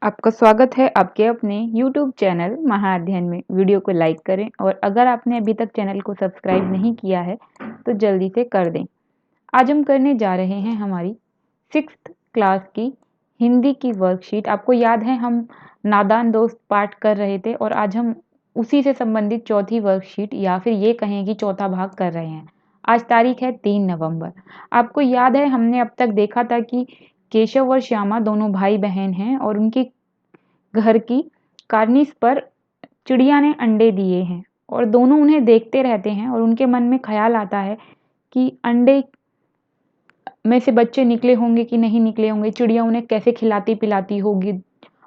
आपका स्वागत है आपके अपने YouTube चैनल महाअध्ययन में। वीडियो को लाइक करें और अगर आपने अभी तक चैनल को सब्सक्राइब नहीं किया है तो जल्दी से कर दें। आज हम करने जा रहे हैं हमारी 6th क्लास की हिंदी की वर्कशीट। आपको याद है हम नादान दोस्त पाठ कर रहे थे और आज हम उसी से संबंधित चौथी वर्कशीट या फिर ये कहें कि चौथा भाग कर रहे हैं। आज तारीख है 3 नवंबर। आपको याद है हमने अब तक देखा था कि केशव और श्यामा दोनों भाई बहन हैं और उनके घर की कार्निस पर चिड़िया ने अंडे दिए हैं और दोनों उन्हें देखते रहते हैं और उनके मन में ख्याल आता है कि अंडे में से बच्चे निकले होंगे कि नहीं निकले होंगे, चिड़िया उन्हें कैसे खिलाती पिलाती होगी,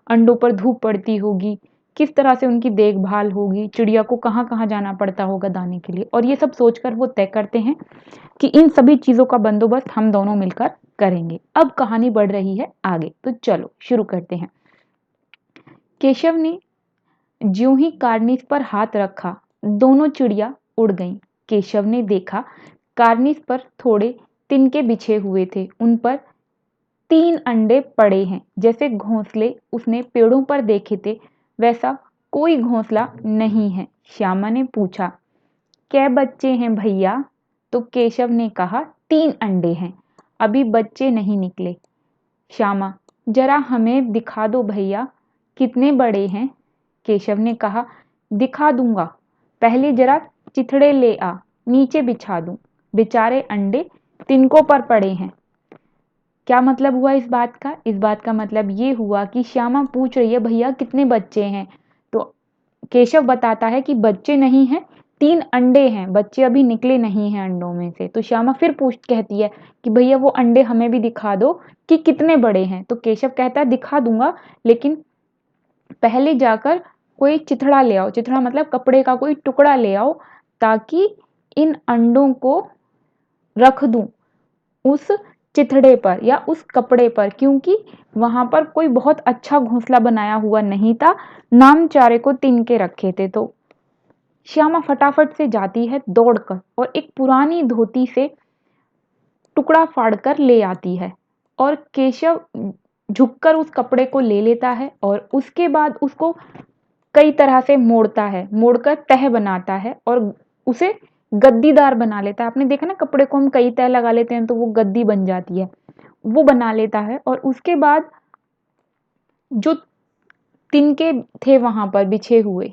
अंडों पर धूप पड़ती होगी, किस तरह से उनकी देखभाल होगी, चिड़िया को कहाँ कहाँ जाना पड़ता होगा दाने के लिए। और ये सब सोचकर वो तय करते हैं कि इन सभी चीज़ों का बंदोबस्त हम दोनों मिलकर करेंगे। अब कहानी बढ़ रही है आगे, तो चलो शुरू करते हैं। केशव ने ज्यों ही कार्निस पर हाथ रखा, दोनों चिड़िया उड़ गईं। केशव ने देखा कार्निस पर थोड़े तिनके बिछे हुए थे, उन पर 3 अंडे पड़े हैं। जैसे घोंसले उसने पेड़ों पर देखे थे वैसा कोई घोंसला नहीं है। श्यामा ने पूछा, कै बच्चे हैं भैया? तो केशव ने कहा, 3 अंडे हैं, अभी बच्चे नहीं निकले। श्यामा, जरा हमें दिखा दो भैया, कितने बड़े हैं? केशव ने कहा, दिखा दूंगा, पहले जरा चिथड़े ले आ, नीचे बिछा दूं, बेचारे अंडे तिनकों पर पड़े हैं। क्या मतलब हुआ इस बात का? इस बात का मतलब ये हुआ कि श्यामा पूछ रही है भैया कितने बच्चे हैं, तो केशव बताता है कि बच्चे नहीं हैं, 3 अंडे हैं, बच्चे अभी निकले नहीं हैं अंडों में से। तो श्यामा फिर कहती है कि भैया वो अंडे हमें भी दिखा दो कि कितने बड़े हैं। तो केशव कहता है दिखा दूंगा, लेकिन पहले जाकर कोई चिथड़ा ले आओ। चिथड़ा मतलब कपड़े का कोई टुकड़ा ले आओ, ताकि इन अंडों को रख दूं उस चिथड़े पर या उस कपड़े पर, क्योंकि वहां पर कोई बहुत अच्छा घोंसला बनाया हुआ नहीं था, नामचारे को तिनके रखे थे। तो श्यामा फटाफट से जाती है दौड़कर और एक पुरानी धोती से टुकड़ा फाड़कर ले आती है और केशव झुककर उस कपड़े को ले लेता है और उसके बाद उसको कई तरह से मोड़ता है, मोड़कर तह बनाता है और उसे गद्दीदार बना लेता है। आपने देखा ना, कपड़े को हम कई तह लगा लेते हैं तो वो गद्दी बन जाती है, वो बना लेता है। और उसके बाद जो तिनके थे वहां पर बिछे हुए,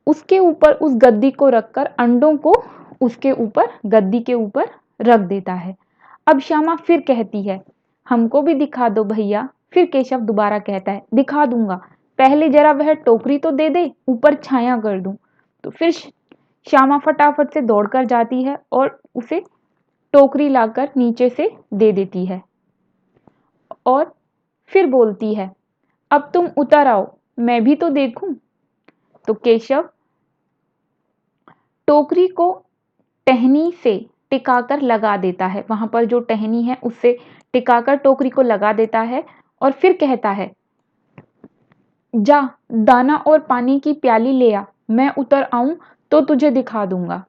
उसके ऊपर उस गद्दी को रखकर अंडों को उसके ऊपर गद्दी के ऊपर रख देता है। अब श्यामा फिर कहती है, हमको भी दिखा दो भैया। फिर केशव दोबारा कहता है, दिखा दूंगा, पहले जरा वह टोकरी तो दे दे, ऊपर छाया कर दूं। तो फिर श्यामा फटाफट से दौड़कर जाती है और उसे टोकरी लाकर नीचे से दे देती है और फिर बोलती है, अब तुम उतर आओ, मैं भी तो देखूं। तो केशव टोकरी को टहनी से टिकाकर लगा देता है, वहां पर जो टहनी है उससे टिकाकर टोकरी को लगा देता है और फिर कहता है, जा दाना और पानी की प्याली ले आ, मैं उतर आऊं तो तुझे दिखा दूंगा।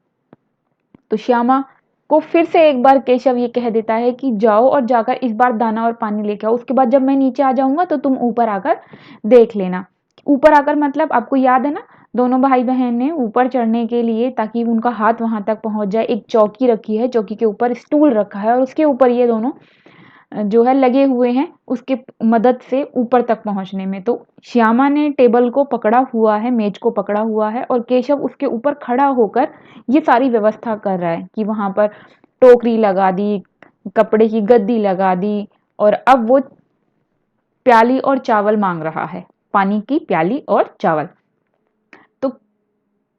तो श्यामा को फिर से एक बार केशव ये कह देता है कि जाओ और जाकर इस बार दाना और पानी लेके आओ, उसके बाद जब मैं नीचे आ जाऊंगा तो तुम ऊपर आकर देख लेना। ऊपर आकर मतलब आपको याद है ना, दोनों भाई बहन ने ऊपर चढ़ने के लिए, ताकि उनका हाथ वहां तक पहुंच जाए, एक चौकी रखी है, चौकी के ऊपर स्टूल रखा है और उसके ऊपर ये दोनों जो है लगे हुए हैं उसके मदद से ऊपर तक पहुंचने में। तो श्यामा ने टेबल को पकड़ा हुआ है, मेज को पकड़ा हुआ है और केशव उसके ऊपर खड़ा होकर ये सारी व्यवस्था कर रहा है कि वहां पर टोकरी लगा दी, कपड़े की गद्दी लगा दी और अब वो प्याली और चावल मांग रहा है, पानी की प्याली और चावल। तो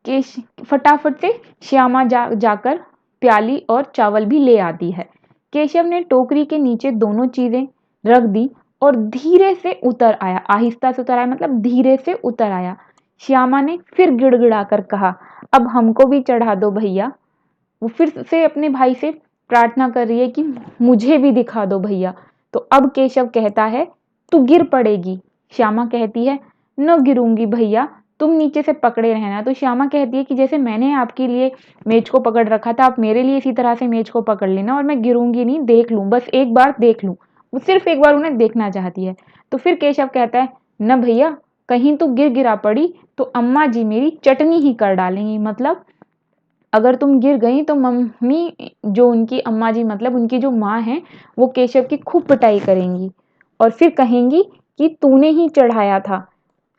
केश फटाफट से श्यामा जाकर प्याली और चावल भी ले आती है। केशव ने टोकरी के नीचे दोनों चीजें रख दी और धीरे से उतर आया, आहिस्ता से उतर आया मतलब धीरे से उतर आया। श्यामा ने फिर गिड़गिड़ाकर कहा, अब हमको भी चढ़ा दो भैया। वो फिर से अपने भाई से प्रार्थना कर रही है कि मुझे भी दिखा दो भैया। तो अब केशव कहता है, तू गिर पड़ेगी। श्यामा कहती है, न गिरूंगी भैया, तुम नीचे से पकड़े रहना। तो श्यामा कहती है कि जैसे मैंने आपके लिए मेज को पकड़ रखा था, आप मेरे लिए इसी तरह से मेज को पकड़ लेना और मैं गिरूंगी नहीं, देख लूं, बस एक बार देख लूं। वो सिर्फ एक बार उन्हें देखना चाहती है। तो फिर केशव कहता है, न भैया, कहीं तो गिर गिरा पड़ी तो अम्मा जी मेरी चटनी ही कर डालेंगी। मतलब अगर तुम गिर गई तो मम्मी, जो उनकी अम्मा जी मतलब उनकी जो माँ है, वो केशव की खूब पिटाई करेंगी और फिर कहेंगी कि तूने ही चढ़ाया था।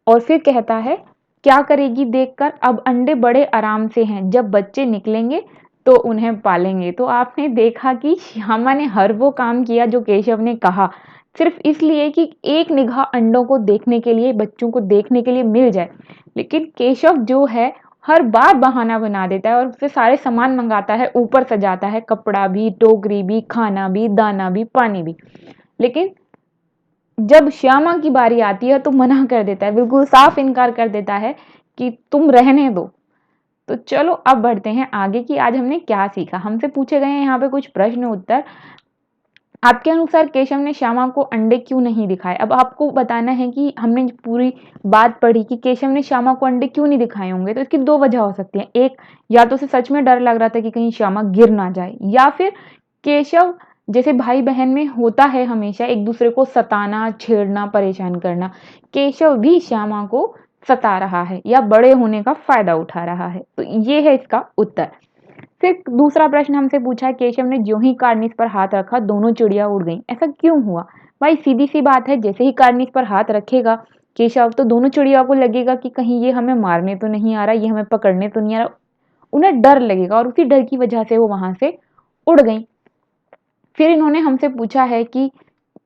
और फिर कहता है, क्या करेगी देखकर, अब अंडे बड़े आराम से हैं, जब बच्चे निकलेंगे तो उन्हें पालेंगे। तो आपने देखा कि श्यामा ने हर वो काम किया जो केशव ने कहा, सिर्फ इसलिए कि एक निगाह अंडों को देखने के लिए, बच्चों को देखने के लिए मिल जाए। लेकिन केशव जो है, हर बार बहाना बना देता है और फिर सारे सामान मंगाता है, ऊपर सजाता है, कपड़ा भी, टोकरी भी, खाना भी, दाना भी, पानी भी। लेकिन जब श्यामा की बारी आती है तो मना कर देता है, बिल्कुल साफ इनकार कर देता है कि तुम रहने दो। तो चलो अब बढ़ते हैं आगे कि आज हमने क्या सीखा। हमसे पूछे गए हैं यहाँ पे कुछ प्रश्न उत्तर। आपके अनुसार केशव ने श्यामा को अंडे क्यों नहीं दिखाए? अब आपको बताना है कि हमने पूरी बात पढ़ी कि केशव ने श्यामा को अंडे क्यों नहीं दिखाए होंगे। तो इसकी दो वजह हो सकती है। एक, या तो उसे सच में डर लग रहा था कि कहीं श्यामा गिर ना जाए, या फिर केशव, जैसे भाई बहन में होता है हमेशा एक दूसरे को सताना, छेड़ना, परेशान करना, केशव भी श्यामा को सता रहा है या बड़े होने का फायदा उठा रहा है। तो ये है इसका उत्तर। फिर दूसरा प्रश्न हमसे पूछा है, केशव ने ज्यों ही कार्निस पर हाथ रखा दोनों चिड़िया उड़ गईं। ऐसा क्यों हुआ? भाई सीधी सी बात है, जैसे ही कार्निस पर हाथ रखेगा केशव, तो दोनों चिड़िया को लगेगा कि कहीं ये हमें मारने तो नहीं आ रहा, ये हमें पकड़ने तो नहीं आ रहा। उन्हें डर लगेगा और उसी डर की वजह से वो वहां से उड़ गई। फिर इन्होंने हमसे पूछा है कि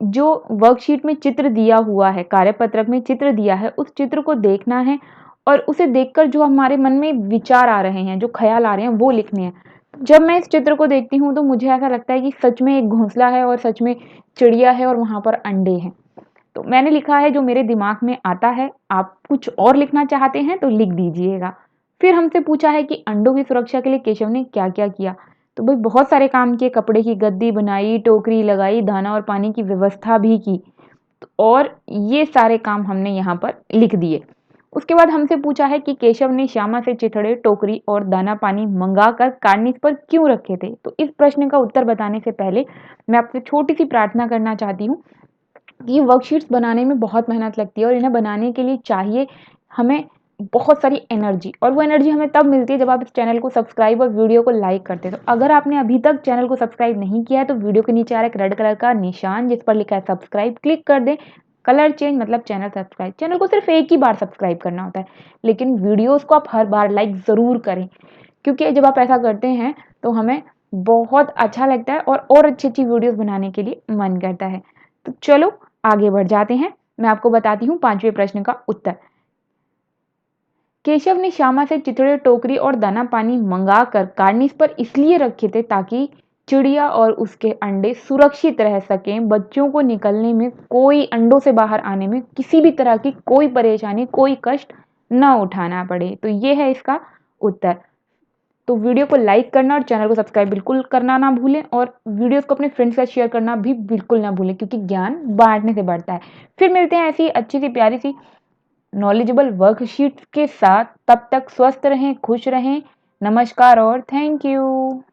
जो वर्कशीट में चित्र दिया हुआ है, कार्यपत्रक में चित्र दिया है, उस चित्र को देखना है और उसे देखकर जो हमारे मन में विचार आ रहे हैं, जो ख्याल आ रहे हैं, वो लिखने हैं। जब मैं इस चित्र को देखती हूँ तो मुझे ऐसा लगता है कि सच में एक घोंसला है और सच में चिड़िया है और वहां पर अंडे हैं। तो मैंने लिखा है जो मेरे दिमाग में आता है। आप कुछ और लिखना चाहते हैं तो लिख दीजिएगा। फिर हमसे पूछा है कि अंडों की सुरक्षा के लिए केशव ने क्या क्या किया। तो भाई बहुत सारे काम किए, कपड़े की गद्दी बनाई, टोकरी लगाई, दाना और पानी की व्यवस्था भी की, और ये सारे काम हमने यहाँ पर लिख दिए। उसके बाद हमसे पूछा है कि केशव ने श्यामा से चिथड़े, टोकरी और दाना पानी मंगाकर कार्निस पर क्यों रखे थे। तो इस प्रश्न का उत्तर बताने से पहले मैं आपसे छोटी सी प्रार्थना करना चाहती हूँ। ये वर्कशीट्स बनाने में बहुत मेहनत लगती है और इन्हें बनाने के लिए चाहिए हमें बहुत सारी एनर्जी, और वो एनर्जी हमें तब मिलती है जब आप इस चैनल को सब्सक्राइब और वीडियो को लाइक करते हैं। तो अगर आपने अभी तक चैनल को सब्सक्राइब नहीं किया है तो वीडियो के नीचे आ रहा है एक रेड कलर का निशान जिस पर लिखा है सब्सक्राइब, क्लिक कर दें। कलर चेंज मतलब चैनल सब्सक्राइब। चैनल को सिर्फ एक ही बार सब्सक्राइब करना होता है, लेकिन वीडियोस को आप हर बार लाइक ज़रूर करें, क्योंकि जब आप ऐसा करते हैं तो हमें बहुत अच्छा लगता है और अच्छी अच्छी वीडियोस बनाने के लिए मन करता है। तो चलो आगे बढ़ जाते हैं। मैं आपको बताती हूँ पांचवें प्रश्न का उत्तर। केशव ने श्यामा से चिथड़े, टोकरी और दाना पानी मंगाकर कार्निस पर इसलिए रखे थे ताकि चिड़िया और उसके अंडे सुरक्षित रह सकें, बच्चों को निकलने में कोई, अंडों से बाहर आने में किसी भी तरह की कोई परेशानी, कोई कष्ट न उठाना पड़े। तो ये है इसका उत्तर। तो वीडियो को लाइक करना और चैनल को सब्सक्राइब बिल्कुल करना ना भूलें, और वीडियोस को अपने फ्रेंड्स के साथ शेयर करना भी बिल्कुल ना भूलें, क्योंकि ज्ञान बांटने से बढ़ता है। फिर मिलते हैं ऐसी अच्छी सी प्यारी सी नॉलेजेबल वर्कशीट के साथ। तब तक स्वस्थ रहें, खुश रहें। नमस्कार और थैंक यू।